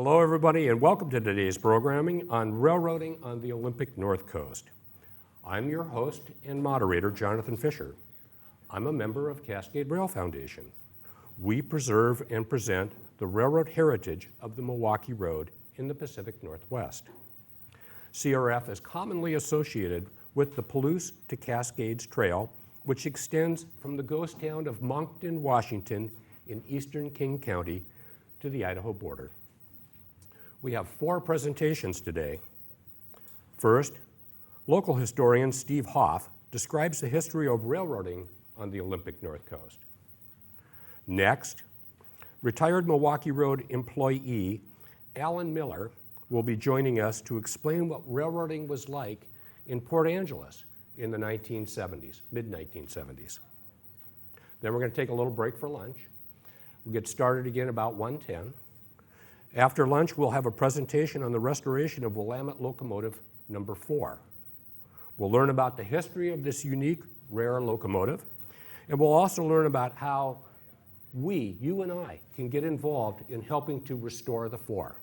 Hello, everybody, and welcome to today's programming on railroading on the Olympic North Coast. I'm your host and moderator, Jonathan Fisher. I'm a member of Cascade Rail Foundation. We preserve and present the railroad heritage of the Milwaukee Road in the Pacific Northwest. CRF is commonly associated with the Palouse to Cascades Trail, which extends from the ghost town of Moncton, Washington, in eastern King County to the Idaho border. We have 4 presentations today. First, local historian Steve Hauff describes the history of railroading on the Olympic North Coast. Next, retired Milwaukee Road employee Alan Miller will be joining us to explain what railroading was like in Port Angeles in the 1970s, mid-1970s. Then we're going to take a little break for lunch. We'll get started again about 1:10. After lunch, we'll have a presentation on the restoration of Willamette Locomotive number 4. We'll learn about the history of this unique, rare locomotive, and we'll also learn about how we, you and I, can get involved in helping to restore the 4.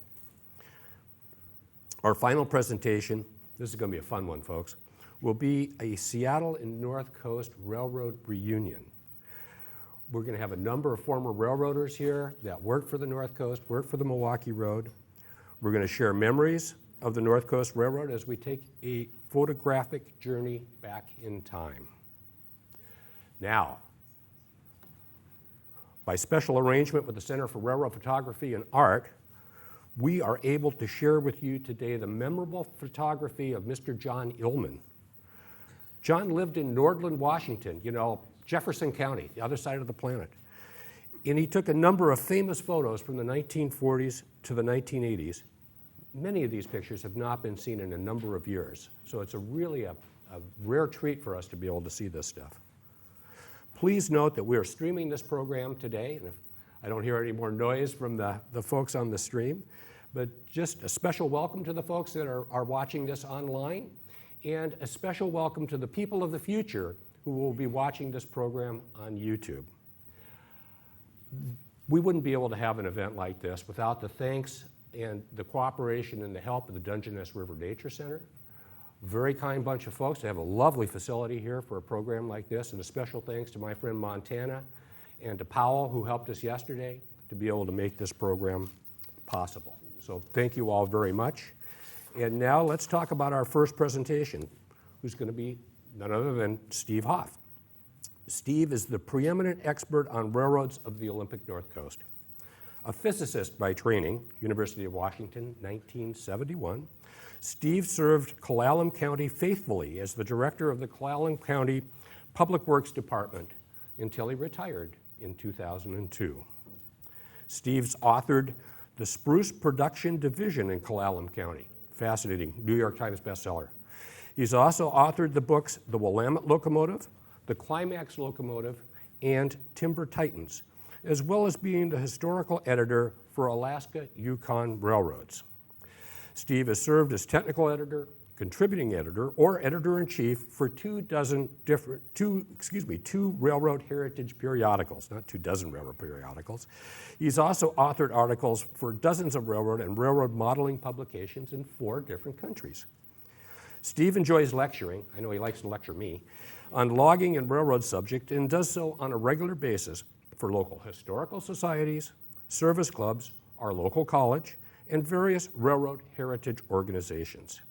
Our final presentation, this is going to be a fun one, folks, will be a Seattle and North Coast Railroad reunion. We're going to have a number of former railroaders here that worked for the North Coast, worked for the Milwaukee Road. We're going to share memories of the North Coast Railroad as we take a photographic journey back in time. Now, by special arrangement with the Center for Railroad Photography and Art, we are able to share with you today the memorable photography of Mr. John Illman. John lived in Nordland, Washington, Jefferson County, the other side of the planet. And he took a number of famous photos from the 1940s to the 1980s. Many of these pictures have not been seen in a number of years. So it's really a rare treat for us to be able to see this stuff. Please note that we are streaming this program today, and if I don't hear any more noise from the folks on the stream, but just a special welcome to the folks that are watching this online, and a special welcome to the people of the future who will be watching this program on YouTube. We wouldn't be able to have an event like this without the thanks and the cooperation and the help of the Dungeness River Nature Center. Very kind bunch of folks. They have a lovely facility here for a program like this, and a special thanks to my friend Montana and to Powell, who helped us yesterday to be able to make this program possible. So thank you all very much. And now let's talk about our first presentation, who's going to be none other than Steve Hauff. Steve is the preeminent expert on railroads of the Olympic North Coast. A physicist by training, University of Washington, 1971, Steve served Clallam County faithfully as the director of the Clallam County Public Works Department until he retired in 2002. Steve's authored the Spruce Production Division in Clallam County. Fascinating, New York Times bestseller. He's also authored the books The Willamette Locomotive, The Climax Locomotive, and Timber Titans, as well as being the historical editor for Alaska Yukon Railroads. Steve has served as technical editor, contributing editor, or editor-in-chief for 2 railroad heritage periodicals, not 24 railroad periodicals. He's also authored articles for dozens of railroad and railroad modeling publications in 4 different countries. Steve enjoys lecturing, I know he likes to lecture me, on logging and railroad subject, and does so on a regular basis for local historical societies, service clubs, our local college, and various railroad heritage organizations.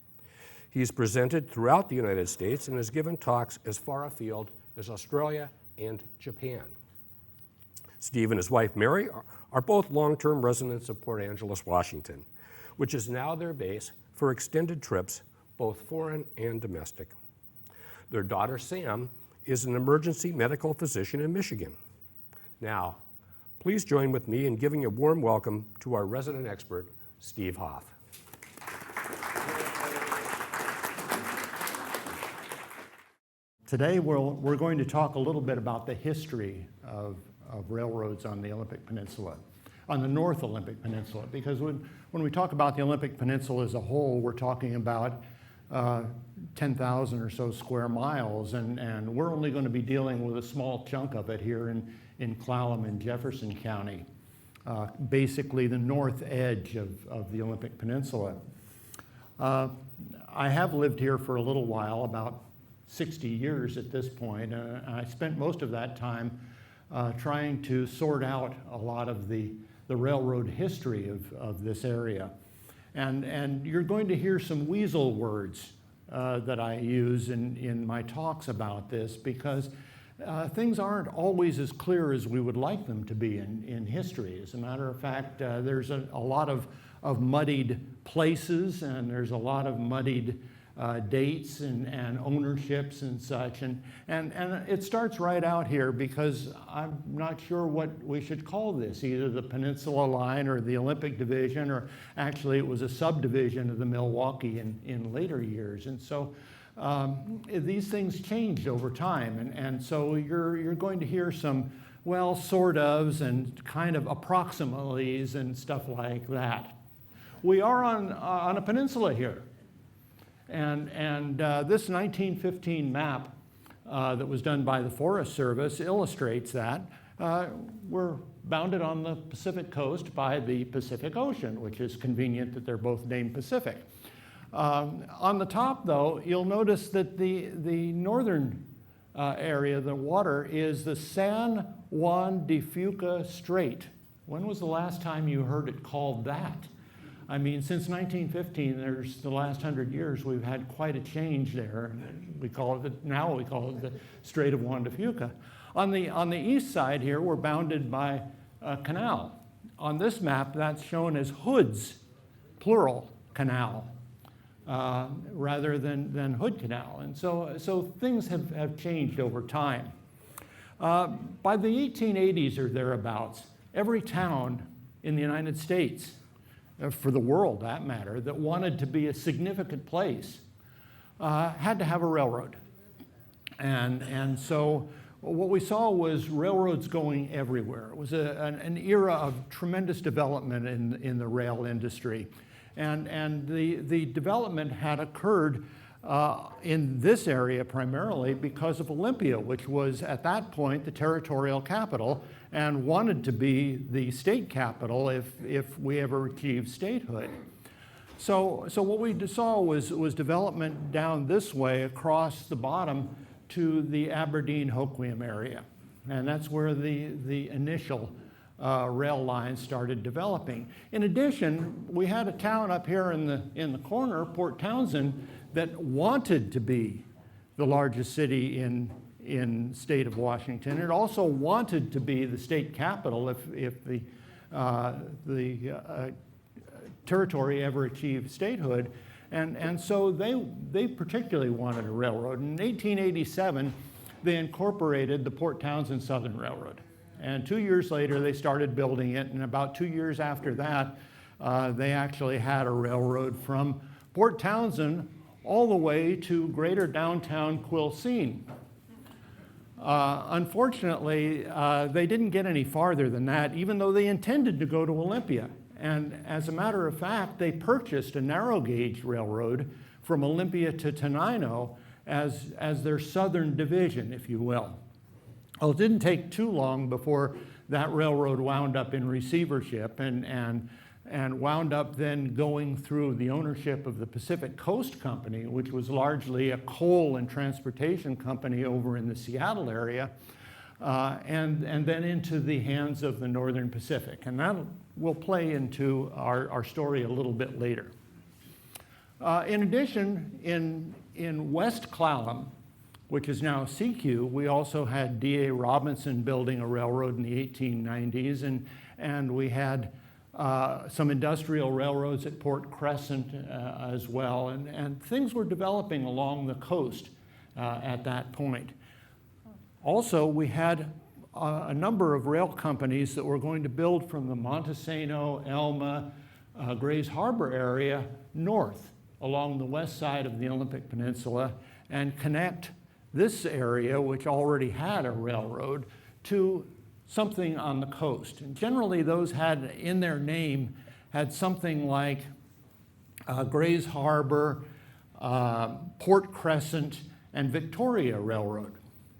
He's presented throughout the United States and has given talks as far afield as Australia and Japan. Steve and his wife Mary are both long-term residents of Port Angeles, Washington, which is now their base for extended trips, both foreign and domestic. Their daughter Sam is an emergency medical physician in Michigan. Now, please join with me in giving a warm welcome to our resident expert, Steve Hauff. Today we're going to talk a little bit about the history of railroads on the Olympic Peninsula, on the North Olympic Peninsula, because when we talk about the Olympic Peninsula as a whole, we're talking about 10,000 or so square miles, and we're only going to be dealing with a small chunk of it here in Clallam and Jefferson County. basically the north edge of the Olympic Peninsula. I have lived here for a little while, about 60 years at this point. I spent most of that time trying to sort out a lot of the railroad history of this area. And you're going to hear some weasel words that I use in my talks about this, because things aren't always as clear as we would like them to be in history. As a matter of fact, there's a lot of muddied places, and there's a lot of muddied dates and ownerships and such. And it starts right out here, because I'm not sure what we should call this, either the Peninsula Line or the Olympic Division, or actually it was a subdivision of the Milwaukee in later years. And so these things changed over time. And so you're going to hear some, well, sort ofs and kind of approximates and stuff like that. We are on a peninsula here. And this 1915 map that was done by the Forest Service illustrates that. We're bounded on the Pacific coast by the Pacific Ocean, which is convenient that they're both named Pacific. On the top, though, you'll notice that the northern area, the water, is the San Juan de Fuca Strait. When was the last time you heard it called that? I mean, since 1915, the last 100 years, we've had quite a change there. Now we call it the Strait of Juan de Fuca. On the east side here, we're bounded by a canal. On this map, that's shown as Hood's, plural, canal, rather than Hood Canal. And so things have changed over time. By the 1880s or thereabouts, every town in the United States, for the world, that matter, that wanted to be a significant place, had to have a railroad. And so what we saw was railroads going everywhere. It was an era of tremendous development in the rail industry. And the development had occurred in this area primarily because of Olympia, which was at that point the territorial capital and wanted to be the state capital if we ever achieved statehood. So what we saw was development down this way across the bottom to the Aberdeen-Hoquiam area. And that's where the initial rail lines started developing. In addition, we had a town up here in the corner, Port Townsend, that wanted to be the largest city in state of Washington. It also wanted to be the state capital if the territory ever achieved statehood. And so they particularly wanted a railroad. In 1887, they incorporated the Port Townsend Southern Railroad. And 2 years later, they started building it. And about 2 years after that, they actually had a railroad from Port Townsend all the way to greater downtown Quilcene. Unfortunately, they didn't get any farther than that, even though they intended to go to Olympia. And as a matter of fact, they purchased a narrow gauge railroad from Olympia to Tenino as their southern division, if you will. Well, it didn't take too long before that railroad wound up in receivership and wound up then going through the ownership of the Pacific Coast Company, which was largely a coal and transportation company over in the Seattle area, and then into the hands of the Northern Pacific. And that will play into our story a little bit later. In addition, in West Clallam, which is now Sequim, we also had D.A. Robinson building a railroad in the 1890s, and we had some industrial railroads at Port Crescent as well, and things were developing along the coast at that point. Also, we had a number of rail companies that were going to build from the Montesano, Elma, Grays Harbor area north along the west side of the Olympic Peninsula and connect this area, which already had a railroad, to something on the coast. And generally those had in their name had something like Grays Harbor, Port Crescent, and Victoria Railroad.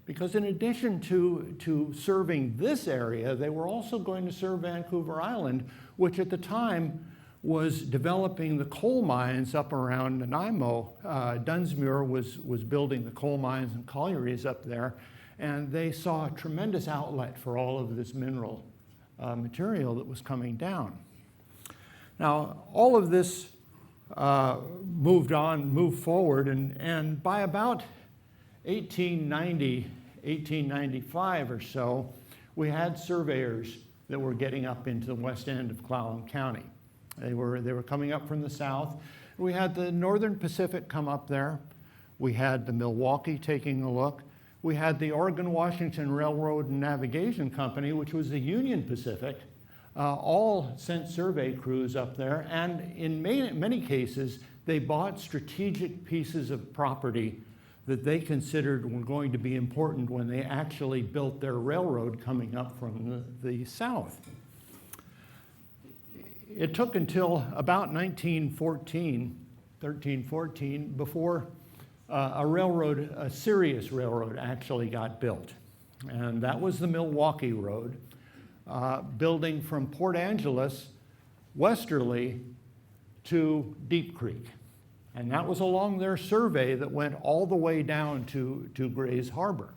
Because in addition to serving this area, they were also going to serve Vancouver Island, which at the time was developing the coal mines up around Nanaimo. Dunsmuir was building the coal mines and collieries up there, and they saw a tremendous outlet for all of this mineral material that was coming down. Now, all of this moved forward, and by about 1895 or so, we had surveyors that were getting up into the west end of Clallam County. They were coming up from the south. We had the Northern Pacific come up there. We had the Milwaukee taking a look. We had the Oregon-Washington Railroad and Navigation Company, which was the Union Pacific, all sent survey crews up there, and in many cases, they bought strategic pieces of property that they considered were going to be important when they actually built their railroad coming up from the south. It took until about 1314, before a serious railroad actually got built. And that was the Milwaukee Road, building from Port Angeles westerly to Deep Creek. And that was along their survey that went all the way down to Gray's Harbor.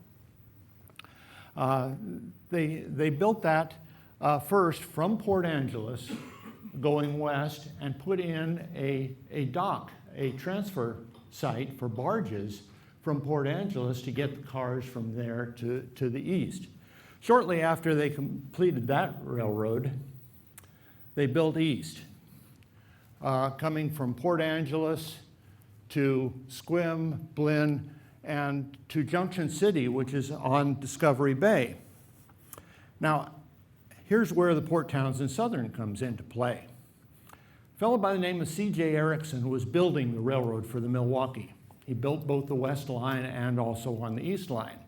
They built that first from Port Angeles, going west, and put in a dock, a transfer site for barges from Port Angeles to get the cars from there to the east. Shortly after they completed that railroad, they built east, coming from Port Angeles to Sequim, Blinn, and to Junction City, which is on Discovery Bay. Now, here's where the Port Townsend Southern comes into play. A fellow by the name of C.J. Erickson was building the railroad for the Milwaukee. He built both the West Line and also on the East Line.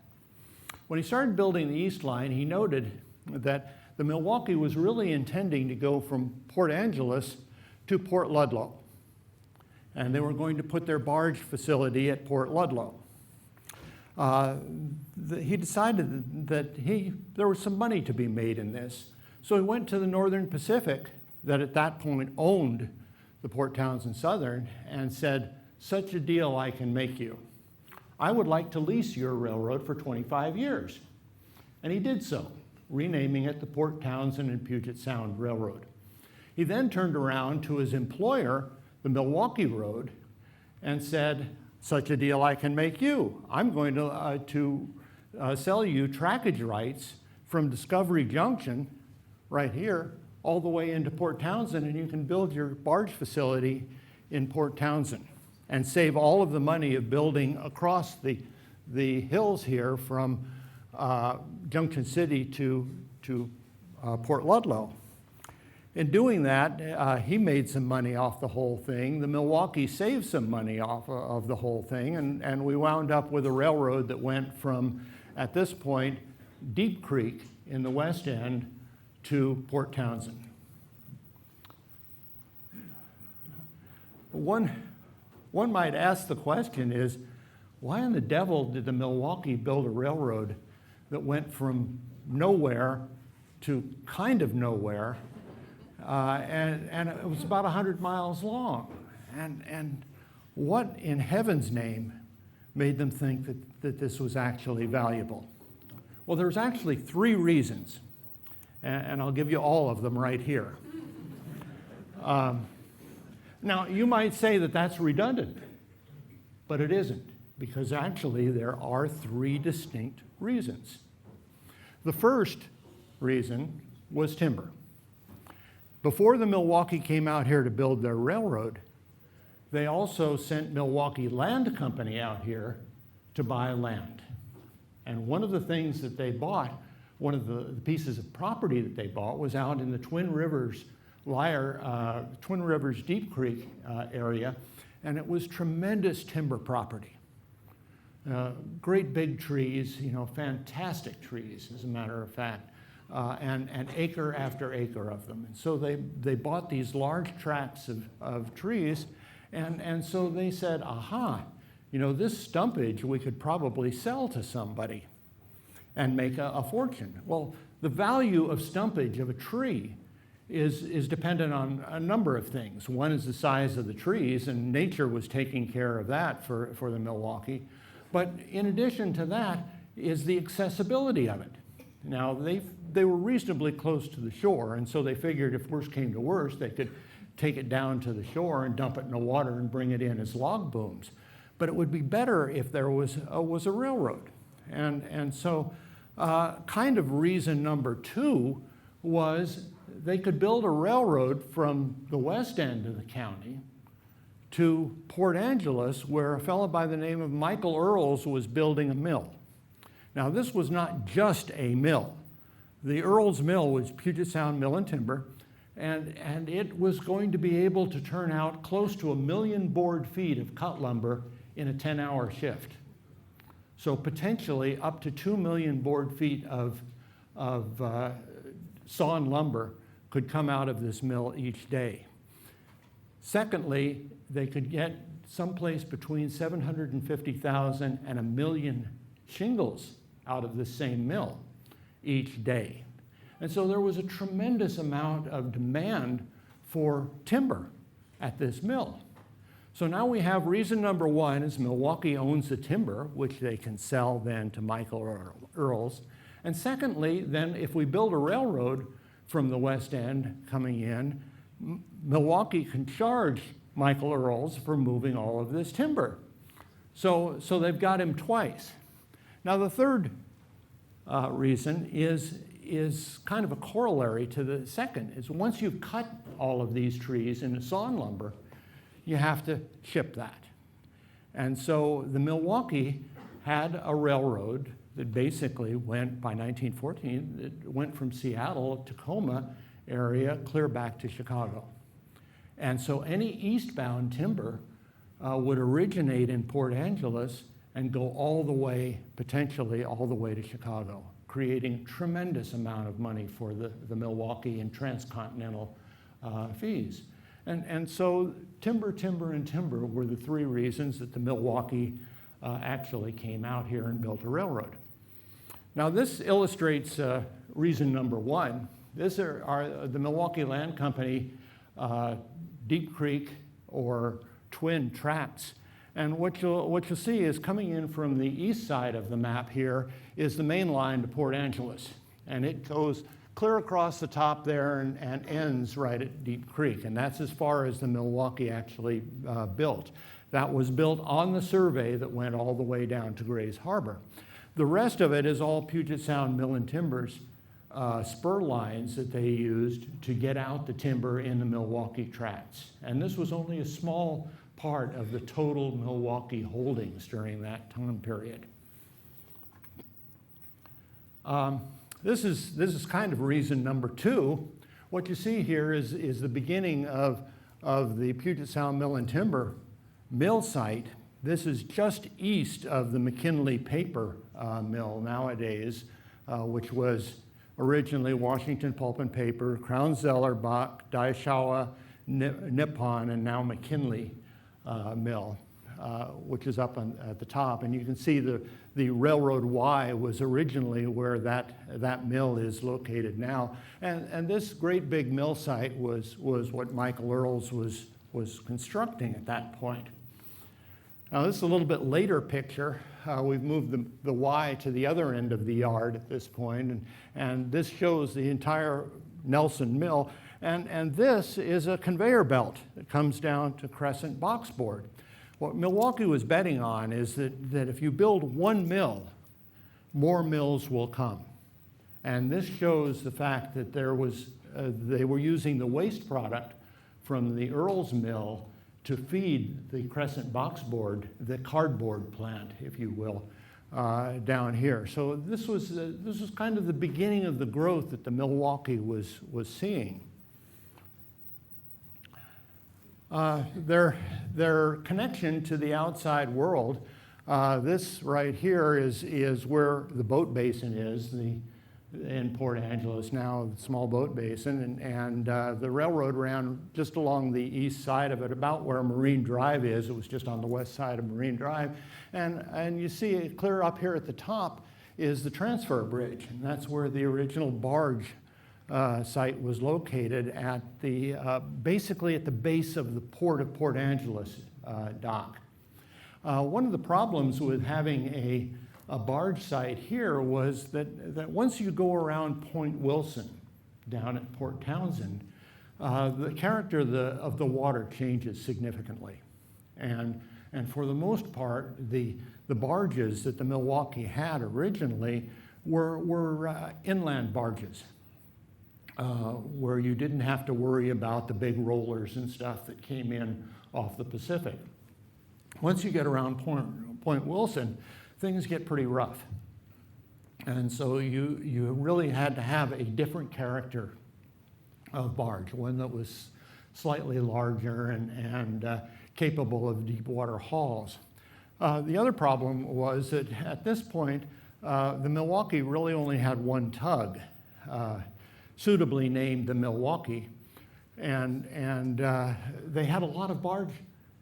When he started building the East Line, he noted that the Milwaukee was really intending to go from Port Angeles to Port Ludlow. And they were going to put their barge facility at Port Ludlow. He decided that there was some money to be made in this. So he went to the Northern Pacific, that at that point owned the Port Townsend Southern, and said, "Such a deal I can make you. I would like to lease your railroad for 25 years. And he did so, renaming it the Port Townsend and Puget Sound Railroad. He then turned around to his employer, the Milwaukee Road, and said, "Such a deal I can make you. I'm going to sell you trackage rights from Discovery Junction, right here, all the way into Port Townsend, and you can build your barge facility in Port Townsend and save all of the money of building across the hills here from Junction City to Port Ludlow." In doing that, he made some money off the whole thing. The Milwaukee saved some money off of the whole thing, and we wound up with a railroad that went from, at this point, Deep Creek in the west end to Port Townsend. One might ask the question is, why in the devil did the Milwaukee build a railroad that went from nowhere to kind of nowhere, and it was about 100 miles long? And what in heaven's name made them think that this was actually valuable? Well, there's actually 3 reasons, and I'll give you all of them right here. Now, you might say that that's redundant, but it isn't, because actually there are 3 distinct reasons. The first reason was timber. Before the Milwaukee came out here to build their railroad, they also sent Milwaukee Land Company out here to buy land. And one of the things that they bought, one of the pieces of property that they bought, was out in the Twin Rivers Deep Creek area, and it was tremendous timber property. Great big trees, fantastic trees, as a matter of fact, and acre after acre of them. And so they bought these large tracts of trees, and so they said, aha, this stumpage we could probably sell to somebody. and make a fortune. Well, the value of stumpage of a tree is dependent on a number of things. One is the size of the trees, and nature was taking care of that for the Milwaukee. But in addition to that is the accessibility of it. Now, they were reasonably close to the shore, and so they figured if worse came to worse, they could take it down to the shore and dump it in the water and bring it in as log booms. But it would be better if there was a railroad. And so kind of reason number two was they could build a railroad from the west end of the county to Port Angeles, where a fellow by the name of Michael Earls was building a mill. Now, this was not just a mill. The Earls Mill was Puget Sound Mill and Timber, and it was going to be able to turn out close to 1 million board feet of cut lumber in a 10-hour shift. So potentially up to 2 million board feet of sawn lumber could come out of this mill each day. Secondly, they could get someplace between 750,000 and 1 million shingles out of the same mill each day. And so there was a tremendous amount of demand for timber at this mill. So now we have reason number one is Milwaukee owns the timber, which they can sell then to Michael Earls. And secondly, then if we build a railroad from the west end coming in, Milwaukee can charge Michael Earls for moving all of this timber. So they've got him twice. Now the third reason is kind of a corollary to the second, is once you've cut all of these trees into sawn lumber, you have to ship that. And so the Milwaukee had a railroad that basically went, by 1914, it went from Seattle, Tacoma area, clear back to Chicago. And so any eastbound timber would originate in Port Angeles and go all the way, potentially all the way to Chicago, creating tremendous amount of money for the Milwaukee and transcontinental fees. And so timber, timber, and timber were the three reasons that the Milwaukee actually came out here and built a railroad. Now this illustrates reason number one. These are the Milwaukee Land Company Deep Creek or twin tracts. And what you'll see is coming in from the east side of the map here is the main line to Port Angeles. And it goes clear across the top there and ends right at Deep Creek. And that's as far as the Milwaukee actually built. That was built on the survey that went all the way down to Grays Harbor. The rest of it is all Puget Sound Mill and Timber's spur lines that they used to get out the timber in the Milwaukee tracts. And this was only a small part of the total Milwaukee holdings during that time period. This is kind of reason number two. What you see here is the beginning of the Puget Sound Mill and Timber mill site. This is just east of the McKinley paper mill nowadays, which was originally Washington Pulp and Paper, Crown Zellerbach, Daishawa, Nippon, and now McKinley mill, which is up at the top. And you can see the Railroad Y was originally where that mill is located now. And this great big mill site was what Michael Earls was constructing at that point. Now this is a little bit later picture. We've moved the Y to the other end of the yard at this point, and this shows the entire Nelson Mill. And this is a conveyor belt that comes down to Crescent boxboard. What Milwaukee was betting on is that if you build one mill, more mills will come. And this shows the fact that they were using the waste product from the Earls Mill to feed the Crescent boxboard, the cardboard plant, if you will, down here. So this was kind of the beginning of the growth that the Milwaukee was seeing. Their connection to the outside world, this right here is where the boat basin is, in Port Angeles now, the small boat basin, and the railroad ran just along the east side of it, about where Marine Drive is. It was just on the west side of Marine Drive. And you see it clear up here at the top is the transfer bridge, and that's where the original barge site was located at the basically at the base of the Port of Port Angeles dock. One of the problems with having a barge site here was that once you go around Point Wilson down at Port Townsend, the character of the water changes significantly. And for the most part, the barges that the Milwaukee had originally were inland barges, where you didn't have to worry about the big rollers and stuff that came in off the Pacific. Once you get around Point Wilson, things get pretty rough. And so you really had to have a different character of barge, one that was slightly larger and capable of deep water hauls. The other problem was that at this point, the Milwaukee really only had one tug, suitably named the Milwaukee, and they had a lot of barge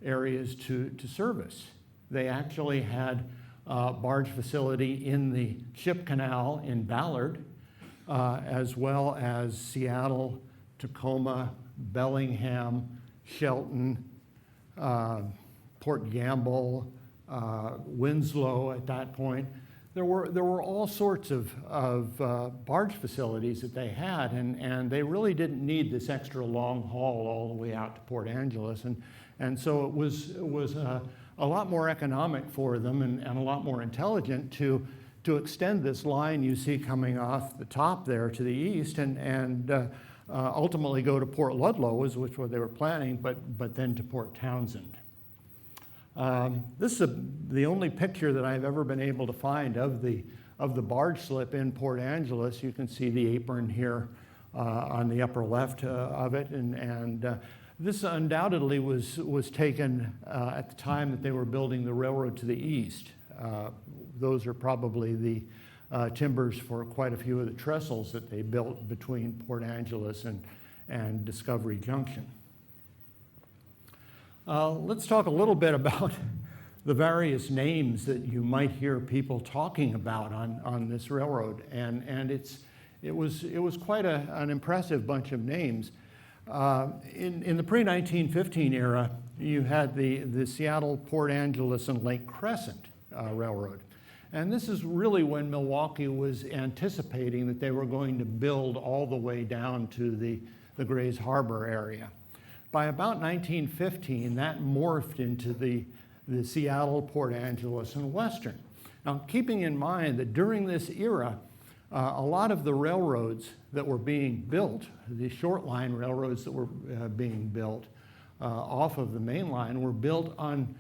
areas to service. They actually had a barge facility in the ship canal in Ballard, as well as Seattle, Tacoma, Bellingham, Shelton, Port Gamble, Winslow at that point. There were all sorts of barge facilities that they had, and they really didn't need this extra long haul all the way out to Port Angeles, and so it was a lot more economic for them and a lot more intelligent to extend this line you see coming off the top there to the east and ultimately go to Port Ludlow, which was what they were planning, but then to Port Townsend. This is the only picture that I've ever been able to find of the barge slip in Port Angeles. You can see the apron here on the upper left of it, and this undoubtedly was taken at the time that they were building the railroad to the east. Those are probably the timbers for quite a few of the trestles that they built between Port Angeles and Discovery Junction. Let's talk a little bit about the various names that you might hear people talking about on this railroad, and it was quite an impressive bunch of names. In the pre-1915 era, you had the Seattle, Port Angeles, and Lake Crescent Railroad. And this is really when Milwaukee was anticipating that they were going to build all the way down to the Grays Harbor area. By about 1915, that morphed into the Seattle, Port Angeles, and Western. Now, keeping in mind that during this era, a lot of the railroads that were being built, the short line railroads that were being built off of the main line, were built on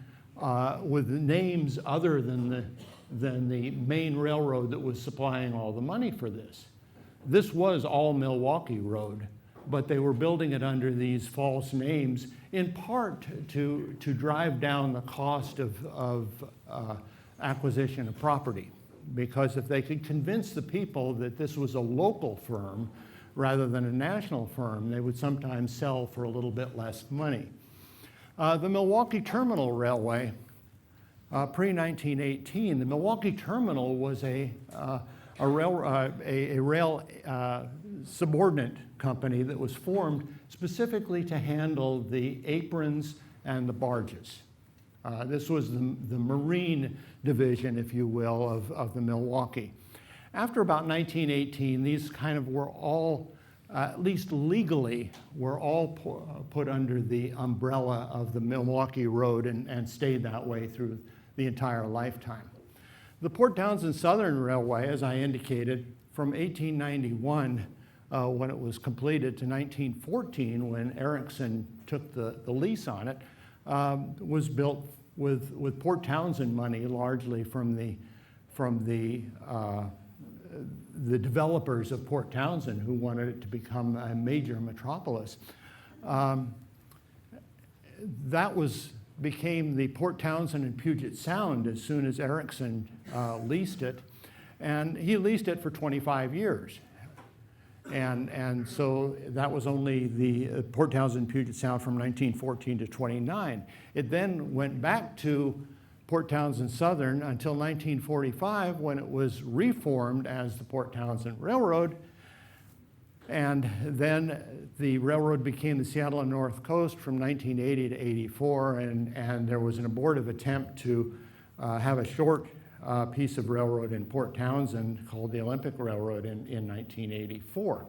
with names other than the main railroad that was supplying all the money for this. This was all Milwaukee Road, but they were building it under these false names, in part to drive down the cost of acquisition of property. Because if they could convince the people that this was a local firm rather than a national firm, they would sometimes sell for a little bit less money. The Milwaukee Terminal Railway, pre-1918, the Milwaukee Terminal was a rail subordinate company that was formed specifically to handle the aprons and the barges. This was the marine division, if you will, of the Milwaukee. After about 1918, these kind of were all, at least legally, were all put under the umbrella of the Milwaukee Road and stayed that way through the entire lifetime. The Port Townsend Southern Railway, as I indicated, from 1891, when it was completed, to 1914, when Erickson took the lease on it, was built with Port Townsend money, largely from the developers of Port Townsend, who wanted it to become a major metropolis. That became the Port Townsend and Puget Sound as soon as Erickson leased it, and he leased it for 25 years. And so that was only the Port Townsend Puget Sound from 1914 to 29. It then went back to Port Townsend Southern until 1945, when it was reformed as the Port Townsend Railroad. And then the railroad became the Seattle and North Coast from 1980 to 84, and there was an abortive attempt to have a short piece of railroad in Port Townsend called the Olympic Railroad in 1984.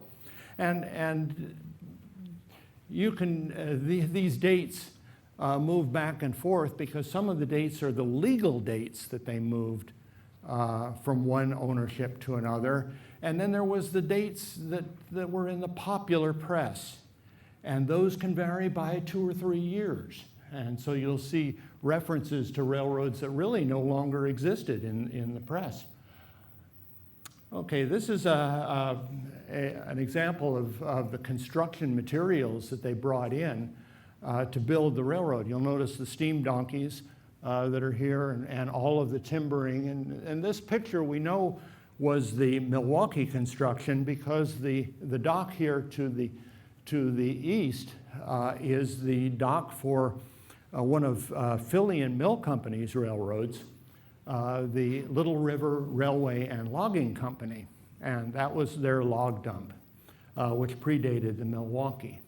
And you can, these dates move back and forth because some of the dates are the legal dates that they moved from one ownership to another. And then there was the dates that were in the popular press. And those can vary by 2 or 3 years. And so you'll see references to railroads that really no longer existed in the press. Okay, this is an example of the construction materials that they brought in to build the railroad. You'll notice the steam donkeys that are here and all of the timbering. And this picture we know was the Milwaukee construction because the dock here to the east is the dock for one of Philly and Mill Company's railroads, the Little River Railway and Logging Company. And that was their log dump, which predated the Milwaukee.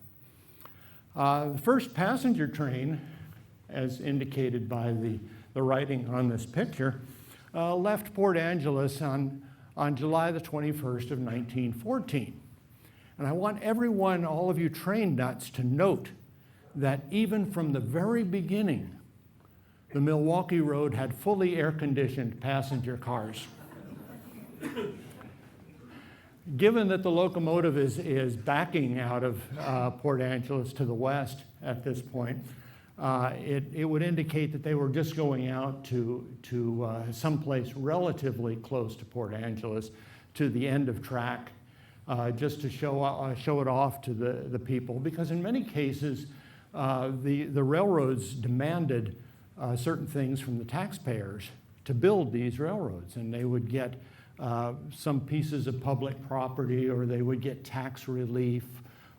The first passenger train, as indicated by the writing on this picture, left Port Angeles on July the 21st of 1914. And I want everyone, all of you train nuts, to note that even from the very beginning, the Milwaukee Road had fully air-conditioned passenger cars. Given that the locomotive is backing out of Port Angeles to the west at this point, it would indicate that they were just going out to someplace relatively close to Port Angeles, to the end of track, just to show it off to the people. Because in many cases, the railroads demanded certain things from the taxpayers to build these railroads, and they would get some pieces of public property, or they would get tax relief,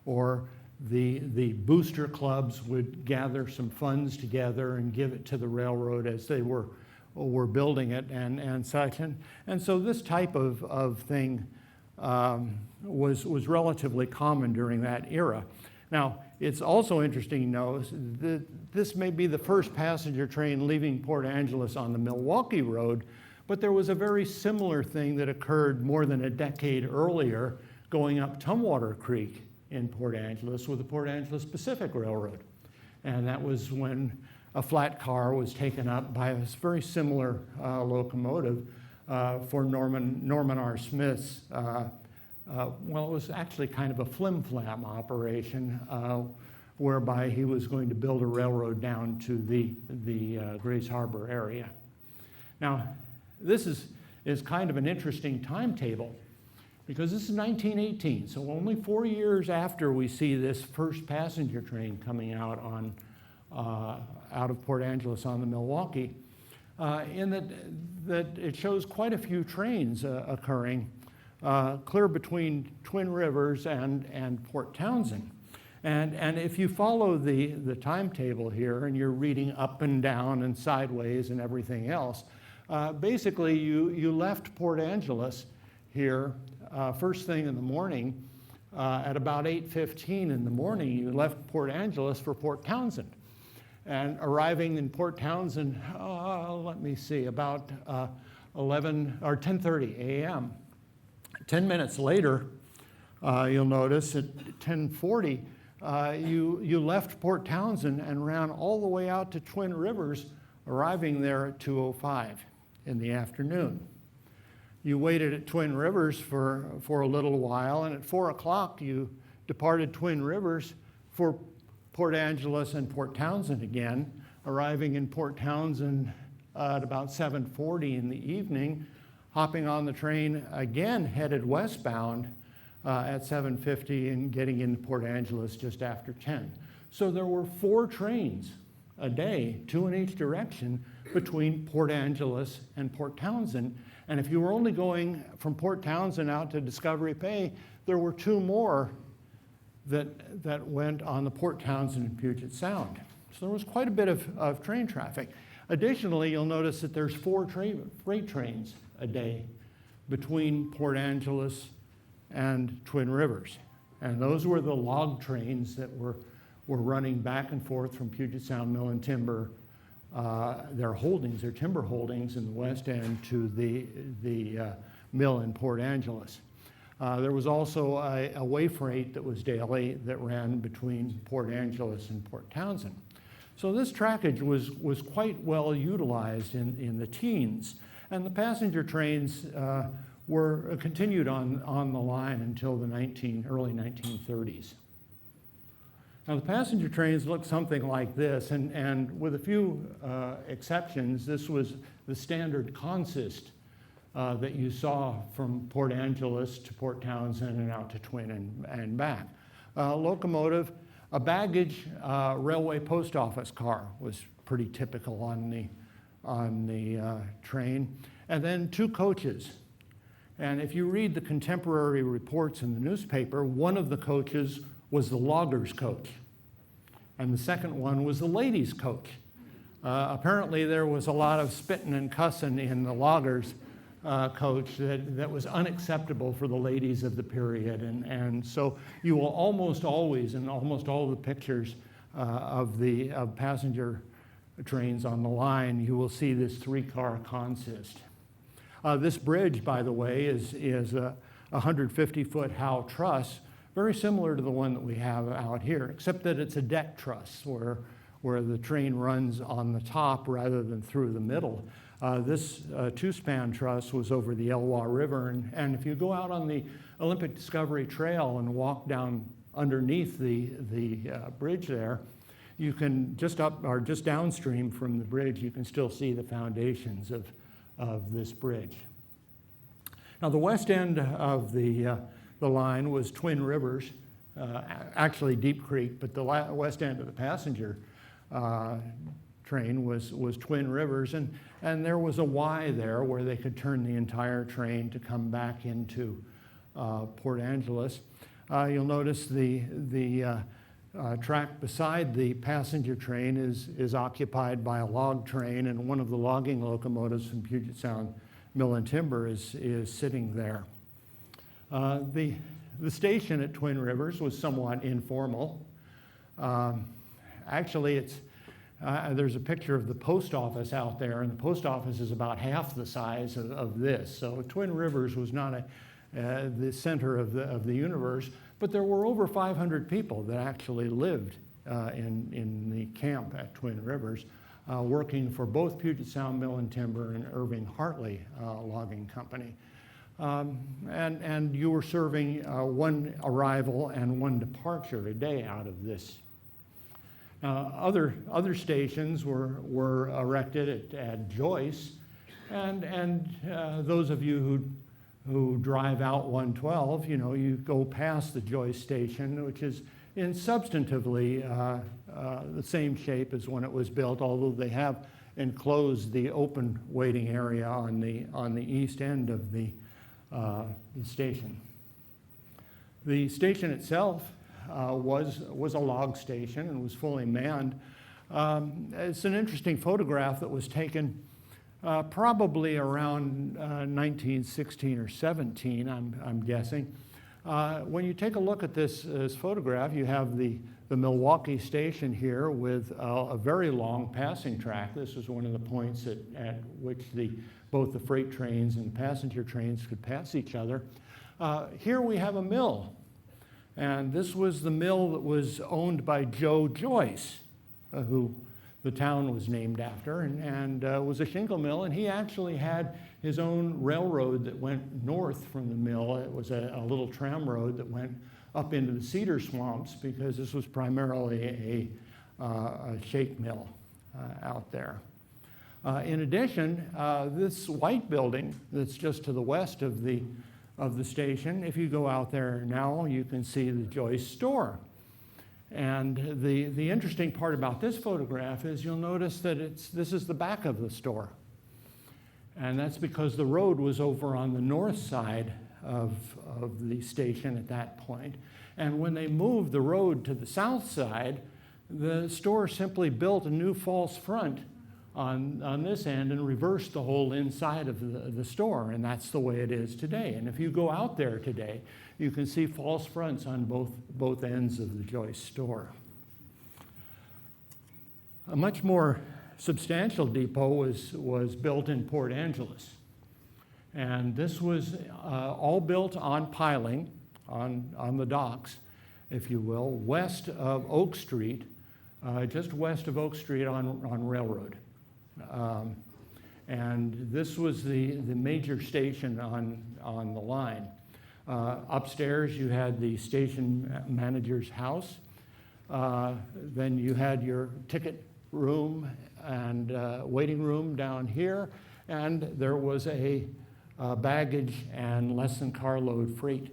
or the booster clubs would gather some funds together and give it to the railroad as they were building it and such. And so this type of thing was relatively common during that era. Now, it's also interesting to note that this may be the first passenger train leaving Port Angeles on the Milwaukee Road, but there was a very similar thing that occurred more than a decade earlier going up Tumwater Creek in Port Angeles with the Port Angeles Pacific Railroad. And that was when a flat car was taken up by a very similar locomotive for Norman R. Smith's, well, it was actually kind of a flim-flam operation whereby he was going to build a railroad down to the Grays Harbor area. Now, this is kind of an interesting timetable because this is 1918, so only 4 years after we see this first passenger train coming out out of Port Angeles on the Milwaukee, in that it shows quite a few trains occurring clear between Twin Rivers and Port Townsend. And if you follow the timetable here and you're reading up and down and sideways and everything else, basically you left Port Angeles here first thing in the morning. At about 8:15 in the morning, you left Port Angeles for Port Townsend. And arriving in Port Townsend, let me see, about 11 or 10:30 a.m. 10 minutes later, you'll notice at 10:40, you left Port Townsend and ran all the way out to Twin Rivers, arriving there at 2:05 in the afternoon. You waited at Twin Rivers for a little while, and at 4 o'clock you departed Twin Rivers for Port Angeles and Port Townsend again, arriving in Port Townsend at about 7:40 in the evening, hopping on the train again headed westbound at 7:50 and getting into Port Angeles just after 10. So there were 4 trains a day, 2 in each direction, between Port Angeles and Port Townsend. And if you were only going from Port Townsend out to Discovery Bay, there were 2 more that went on the Port Townsend and Puget Sound. So there was quite a bit of train traffic. Additionally, you'll notice that there's 4 freight trains a day between Port Angeles and Twin Rivers. And those were the log trains that were running back and forth from Puget Sound Mill and Timber, their timber holdings in the west end, to the mill in Port Angeles. There was also a way freight that was daily that ran between Port Angeles and Port Townsend. So this trackage was quite well utilized in the teens, and the passenger trains were continued on the line until the early 1930s. Now the passenger trains looked something like this, and with a few exceptions, this was the standard consist that you saw from Port Angeles to Port Townsend and out to Twin and back. Locomotive, a baggage railway post office car was pretty typical on the train, and then 2 coaches. And if you read the contemporary reports in the newspaper, one of the coaches was the loggers' coach, and the second one was the ladies' coach. Apparently there was a lot of spitting and cussing in the loggers' coach that was unacceptable for the ladies of the period, and so you will almost always, in almost all the pictures of passenger trains on the line, you will see this 3-car consist. This bridge, by the way, is a 150-foot Howe truss, very similar to the one that we have out here, except that it's a deck truss where the train runs on the top rather than through the middle. This 2-span truss was over the Elwha River, and if you go out on the Olympic Discovery Trail and walk down underneath the bridge there, you can just downstream from the bridge, you can still see the foundations of this bridge. Now the west end of the line was Twin Rivers, actually Deep Creek, but the west end of the passenger train was Twin Rivers, and there was a Y there where they could turn the entire train to come back into Port Angeles. You'll notice the track beside the passenger train is occupied by a log train, and one of the logging locomotives from Puget Sound Mill and Timber is sitting there. The station at Twin Rivers was somewhat informal. Actually, there's a picture of the post office out there, and the post office is about half the size of this. So Twin Rivers was not the center of the universe, but there were over 500 people that actually lived in the camp at Twin Rivers, working for both Puget Sound Mill and Timber and Irving Hartley Logging Company. And you were serving 1 arrival and 1 departure a day out of this. Other stations were erected at Joyce, and those of you who drive out 112, you go past the Joyce station, which is in substantively the same shape as when it was built, although they have enclosed the open waiting area on the east end of the station. The station itself was a log station and was fully manned. It's an interesting photograph that was taken probably around 1916 or 17, I'm guessing. When you take a look at this photograph, you have the Milwaukee station here with a very long passing track. This was one of the points at which both the freight trains and passenger trains could pass each other. Here we have a mill. And this was the mill that was owned by Joe Joyce, who the town was named after, and was a shingle mill. And he actually had his own railroad that went north from the mill. It was a little tram road that went up into the cedar swamps, because this was primarily a shake mill out there. In addition, this white building that's just to the west of the station, if you go out there now, you can see the Joyce store. And the interesting part about this photograph is you'll notice that this is the back of the store. And that's because the road was over on the north side of the station at that point. And when they moved the road to the south side, the store simply built a new false front on this end and reversed the whole inside of the store, and that's the way it is today. And if you go out there today, you can see false fronts on both ends of the Joyce store. A much more substantial depot was built in Port Angeles. And this was all built on piling, on the docks, if you will, west of Oak Street, just west of Oak Street on Railroad. And this was the major station on the line. Upstairs, you had the station manager's house. Then you had your ticket room and waiting room down here. And there was a baggage and less than carload freight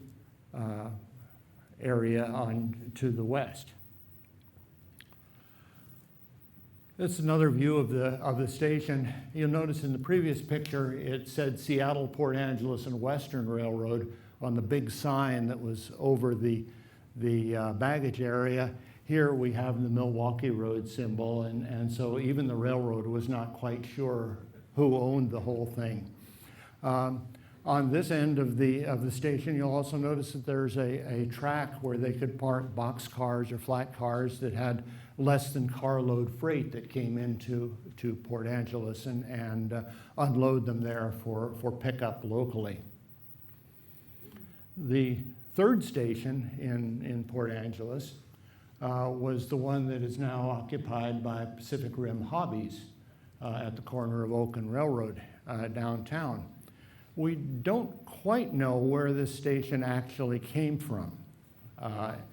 area on to the west. This is another view of the station. You'll notice in the previous picture it said Seattle, Port Angeles, and Western Railroad on the big sign that was over the baggage area. Here we have the Milwaukee Road symbol, and so even the railroad was not quite sure who owned the whole thing. On this end of the station, you'll also notice that there's a track where they could park box cars or flat cars that had less than carload freight that came into Port Angeles and unload them there for pickup locally. The third station in Port Angeles was the one that is now occupied by Pacific Rim Hobbies at the corner of Oak and Railroad downtown. We don't quite know where this station actually came from.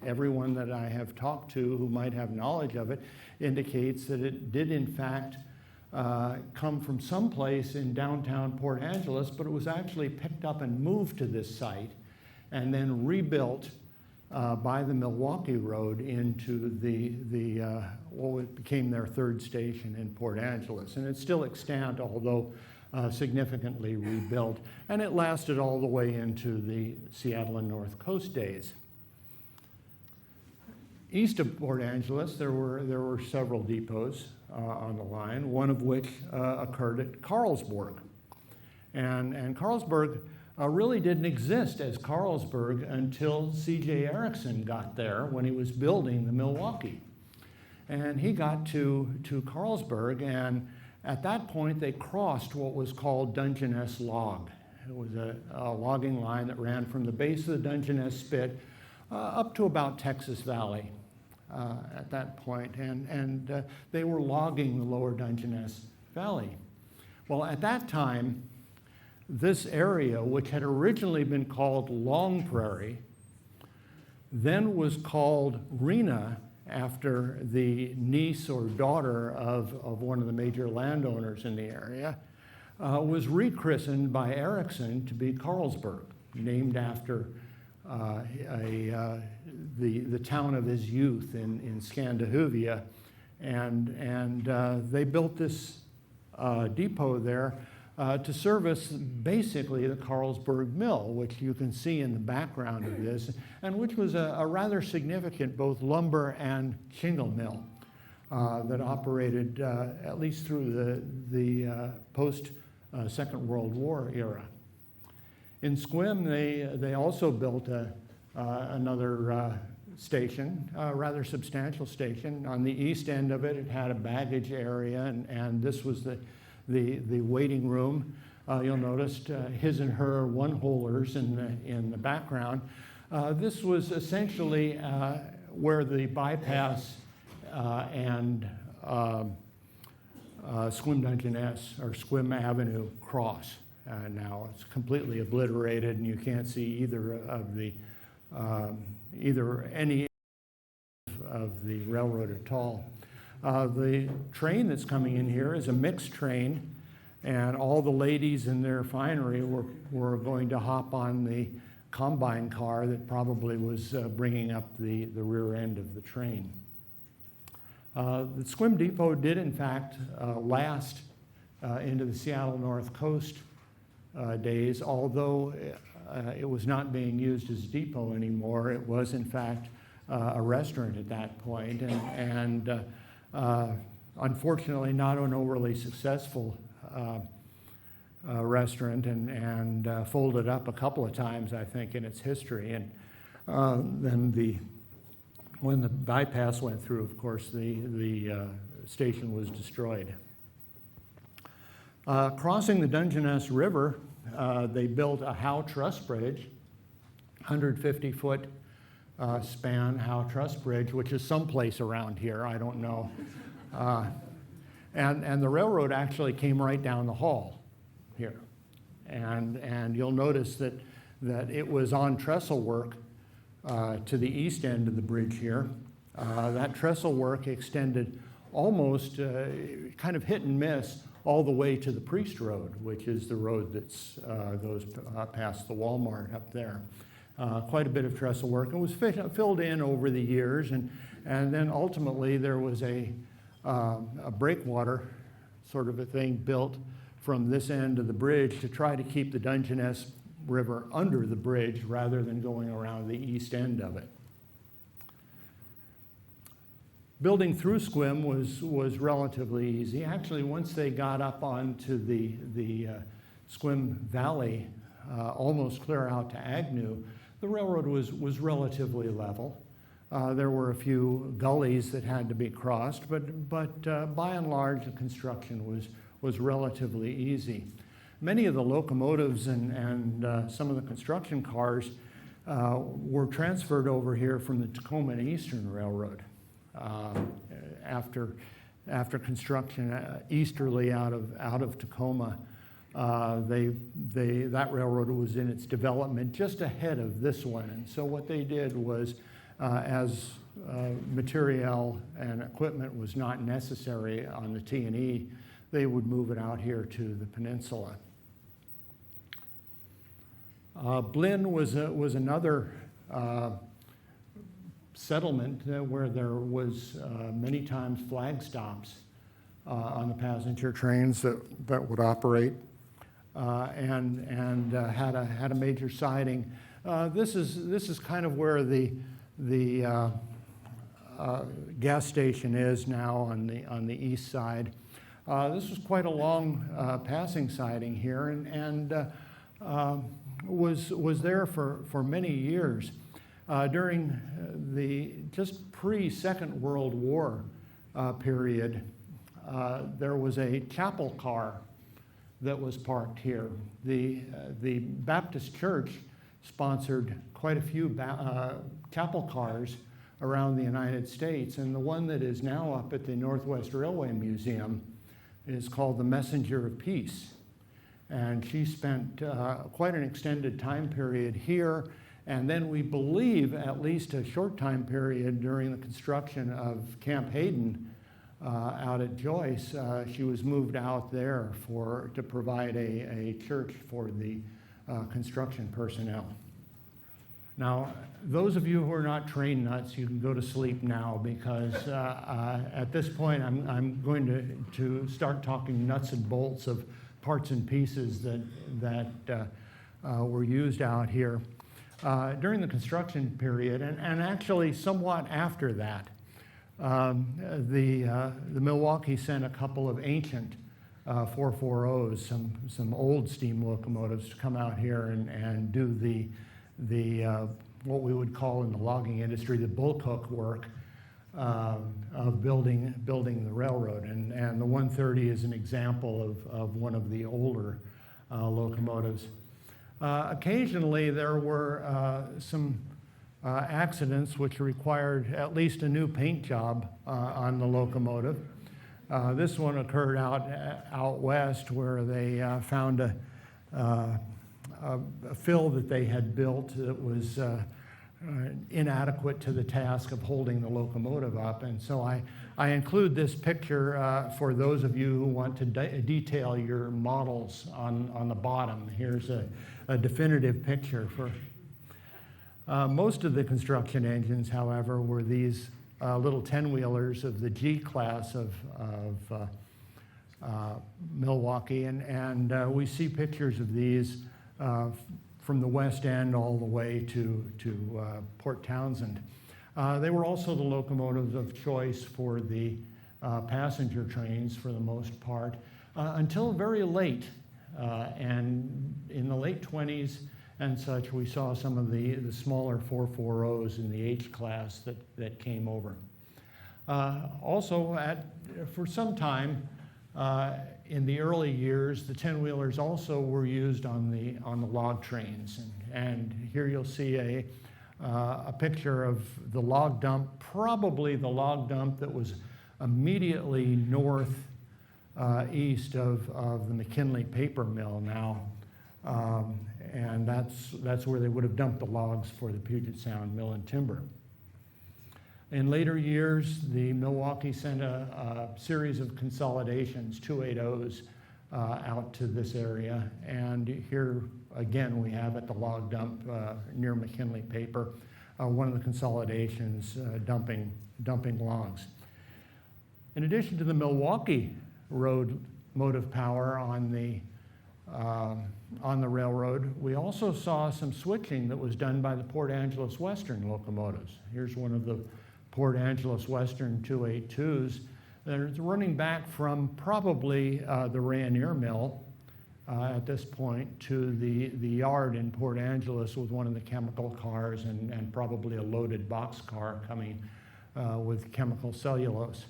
Everyone that I have talked to who might have knowledge of it indicates that it did in fact come from someplace in downtown Port Angeles, but it was actually picked up and moved to this site and then rebuilt by the Milwaukee Road into what became their third station in Port Angeles. And it's still extant, although significantly rebuilt, and it lasted all the way into the Seattle and North Coast days. East of Port Angeles, there were several depots on the line, one of which occurred at Carlsberg. And Carlsberg really didn't exist as Carlsberg until C.J. Erickson got there when he was building the Milwaukee. And he got to Carlsberg, and at that point, they crossed what was called Dungeness Log. It was a logging line that ran from the base of the Dungeness Spit up to about Texas Valley at that point, and they were logging the lower Dungeness Valley. Well, at that time, this area, which had originally been called Long Prairie, then was called Rena, after the niece or daughter of one of the major landowners in the area, was rechristened by Erickson to be Carlsberg, named after the town of his youth in Scandahuvia. And they built this depot there to service basically the Carlsberg Mill, which you can see in the background of this, and which was a rather significant both lumber and shingle mill that operated at least through the post-Second World War era. In Sequim, they also built another station, a rather substantial station. On the east end of it, it had a baggage area, and this was the waiting room. You'll notice his and her one-holers in the background. This was essentially where the bypass and Sequim Dungeness or Sequim Avenue cross. Now it's completely obliterated, and you can't see either any of the railroad at all. The train that's coming in here is a mixed train, and all the ladies in their finery were going to hop on the combine car that probably was bringing up the rear end of the train. The Sequim Depot did, in fact, last into the Seattle North Coast days, although it was not being used as a depot anymore. It was, in fact, a restaurant at that point, and unfortunately not an overly successful restaurant and folded up a couple of times, I think, in its history. And then when the bypass went through, of course, the station was destroyed. Crossing the Dungeness River, they built a Howe Truss Bridge, 150-foot span Howe Truss Bridge, which is someplace around here, I don't know. And the railroad actually came right down the hall here. And you'll notice that it was on trestle work to the east end of the bridge here. That trestle work extended almost kind of hit and miss all the way to the Priest Road, which is the road that goes past the Walmart up there. Quite a bit of trestle work, and was filled in over the years, and then ultimately there was a breakwater sort of a thing built from this end of the bridge to try to keep the Dungeness River under the bridge rather than going around the east end of it. Building through Sequim was relatively easy. Actually, once they got up onto the Sequim Valley, almost clear out to Agnew, the railroad was relatively level. There were a few gullies that had to be crossed, but by and large, the construction was relatively easy. Many of the locomotives and some of the construction cars were transferred over here from the Tacoma and Eastern Railroad after construction easterly out of Tacoma. That railroad was in its development just ahead of this one, and so what they did was, as material and equipment was not necessary on the T&E, they would move it out here to the peninsula. Blinn was another settlement where there was many times flag stops on the passenger trains that would operate, and had a major siding. This is kind of where the gas station is now on the east side. This was quite a long passing siding here, and was there for many years. During the just pre-Second World War period, there was a chapel car that was parked here. The Baptist Church sponsored quite a few chapel cars around the United States, and the one that is now up at the Northwest Railway Museum is called the Messenger of Peace. And she spent quite an extended time period here, and then we believe at least a short time period during the construction of Camp Hayden out at Joyce. She was moved out there to provide a church for the construction personnel. Now, those of you who are not train nuts, you can go to sleep now, because at this point I'm going to start talking nuts and bolts of parts and pieces that were used out here. During the construction period, and actually somewhat after that, the Milwaukee sent a couple of ancient 440s, some old steam locomotives, to come out here and do the what we would call in the logging industry the bulk hook work of building the railroad. And the 130 is an example of one of the older locomotives. Occasionally there were some accidents which required at least a new paint job on the locomotive. This one occurred out west, where they found a fill that they had built that was inadequate to the task of holding the locomotive up. And so I include this picture for those of you who want to detail your models on the bottom. Here's a definitive picture. For most of the construction engines, however, were these little 10-wheelers of the G class of Milwaukee, and we see pictures of these from the West End all the way to Port Townsend. They were also the locomotives of choice for the passenger trains for the most part, until very late. And in the late 20s and such, we saw some of the smaller 440s in the H class that came over. Also, for some time in the early years, the 10-wheelers also were used on the log trains. And here you'll see a picture of the log dump, probably the log dump that was immediately east of the McKinley paper mill now. And that's where they would have dumped the logs for the Puget Sound Mill and Timber. In later years, the Milwaukee sent a series of consolidations, 280s, out to this area. And here, again, we have at the log dump near McKinley Paper, one of the consolidations dumping logs. In addition to the Milwaukee Road motive power on the railroad, we also saw some switching that was done by the Port Angeles Western locomotives. Here's one of the Port Angeles Western 282s that is running back from probably the Rayonier Mill at this point to the yard in Port Angeles with one of the chemical cars and probably a loaded box car coming with chemical cellulose.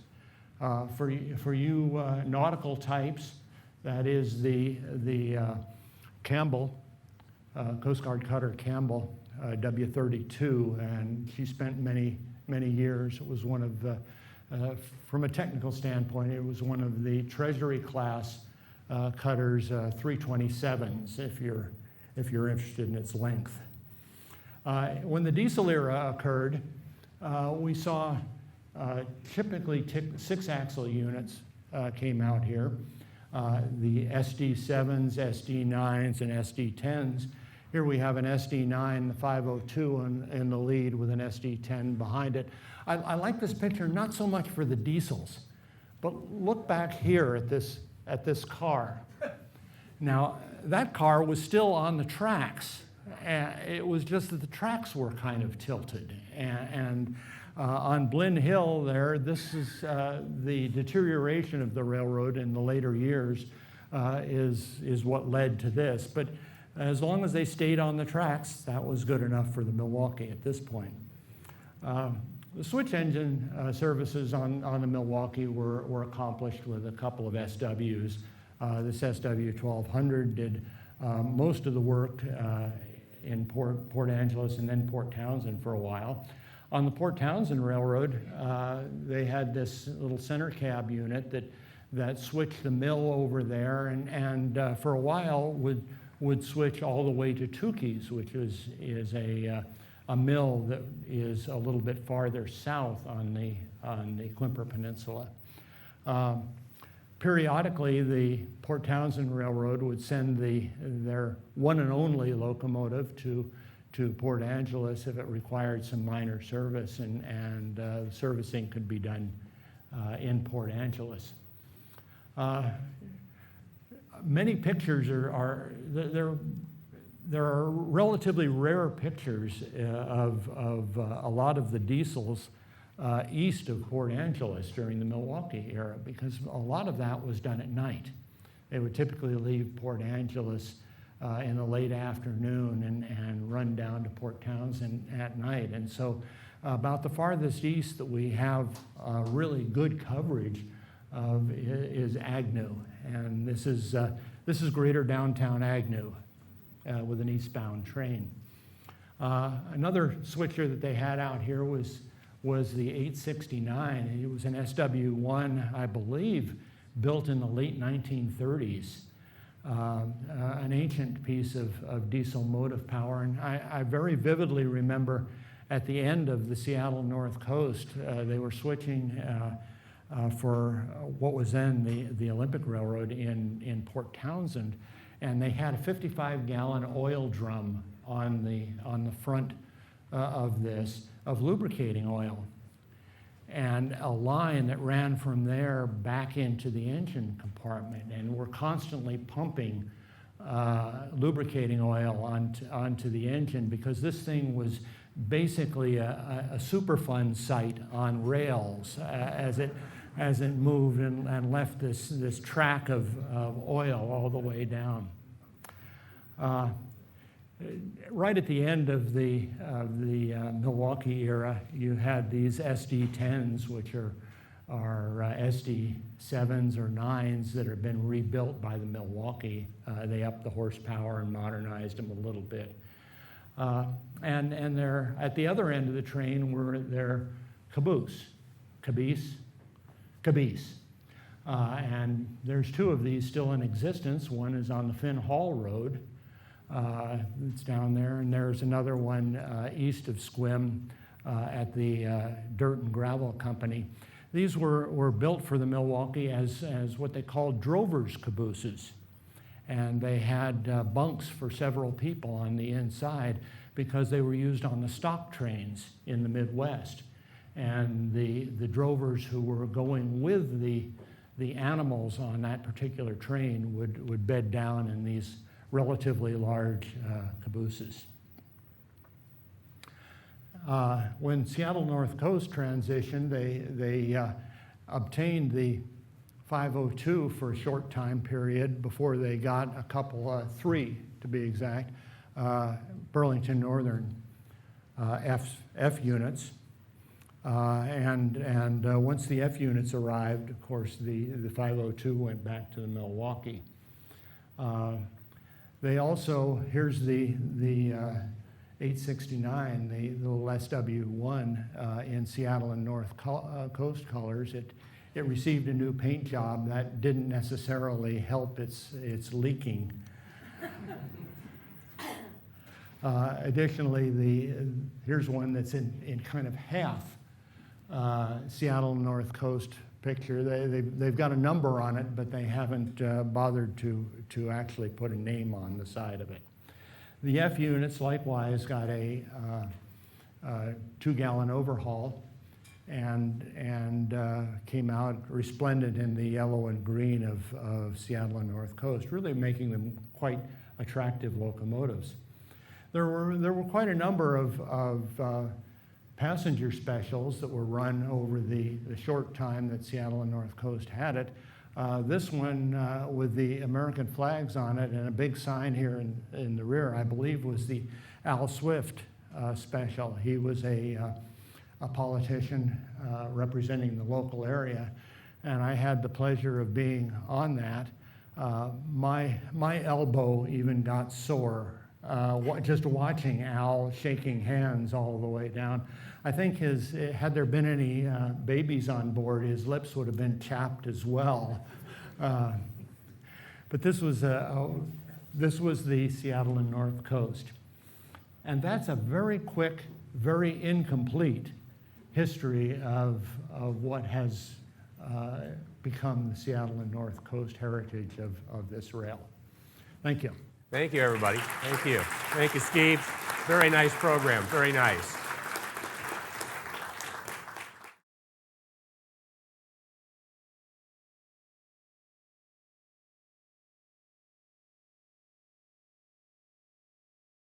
For you nautical types, that is the Campbell, Coast Guard cutter Campbell, W32, and she spent many years. It was one of the, from a technical standpoint, it was one of the Treasury class cutters, 327s, if you're interested in its length. When the diesel era occurred, we saw typically 6-axle units came out here. The SD7s, SD9s, and SD10s. Here we have an SD9, the 502 in the lead with an SD10 behind it. I like this picture not so much for the diesels, but look back here at this car. Now, that car was still on the tracks. It was just that the tracks were kind of tilted. And on Blinn Hill there, this is the deterioration of the railroad in the later years is what led to this. But as long as they stayed on the tracks, that was good enough for the Milwaukee at this point. The switch engine services on the Milwaukee were accomplished with a couple of SWs. This SW 1200 did most of the work in Port Angeles and then Port Townsend for a while. On the Port Townsend Railroad, they had this little center cab unit that switched the mill over there and for a while would switch all the way to Tukey's, which is a mill that is a little bit farther south on the Quimper Peninsula. Periodically, the Port Townsend Railroad would send their one and only locomotive to Port Angeles if it required some minor service, and servicing could be done in Port Angeles. Many pictures there are relatively rare pictures of a lot of the diesels east of Port Angeles during the Milwaukee era, because a lot of that was done at night. They would typically leave Port Angeles in the late afternoon and run down to Port Townsend at night. And so about the farthest east that we have really good coverage of is Agnew. And this is greater downtown Agnew with an eastbound train. Another switcher that they had out here was the 869. It was an SW1, I believe, built in the late 1930s. An ancient piece of diesel motive power. And I very vividly remember at the end of the Seattle North Coast, they were switching for what was then the Olympic Railroad in Port Townsend, and they had a 55-gallon oil drum on the front of this, of lubricating oil, and a line that ran from there back into the engine compartment, and we're constantly pumping lubricating oil onto the engine, because this thing was basically a Superfund site on rails as as it moved and left this track of oil all the way down. Right at the end of the Milwaukee era, you had these SD-10s, which are SD-7s or 9s that have been rebuilt by the Milwaukee. They upped the horsepower and modernized them a little bit. And they're, at the other end of the train were their caboose. And there's two of these still in existence. One is on the Finn Hall Road. It's down there, and there's another one east of Sequim at the Dirt and Gravel Company. These were built for the Milwaukee as what they called drover's cabooses. And they had bunks for several people on the inside because they were used on the stock trains in the Midwest. And the drovers who were going with the animals on that particular train would bed down in these relatively large cabooses. When Seattle North Coast transitioned, they obtained the 502 for a short time period before they got a couple, three to be exact, Burlington Northern F units. And once the F units arrived, of course, the 502 went back to the Milwaukee. They also, here's the 869, the little SW1 in Seattle and North Coast colors. It received a new paint job that didn't necessarily help its leaking. Additionally, here's one that's in kind of half Seattle North Coast picture. They've got a number on it, but they haven't bothered to actually put a name on the side of it. The F units likewise got a 2-gallon overhaul and came out resplendent in the yellow and green of Seattle and North Coast, really making them quite attractive locomotives. There were quite a number of passenger specials that were run over the short time that Seattle and North Coast had it. This one with the American flags on it and a big sign here in the rear, I believe, was the Al Swift special. He was a politician representing the local area, and I had the pleasure of being on that. My elbow even got sore just watching Al shaking hands all the way down. I think had there been any babies on board, his lips would have been chapped as well. But this was the Seattle and North Coast. And that's a very quick, very incomplete history of what has become the Seattle and North Coast heritage of this rail. Thank you. Thank you, everybody. Thank you. Thank you, Steve. Very nice program. Very nice.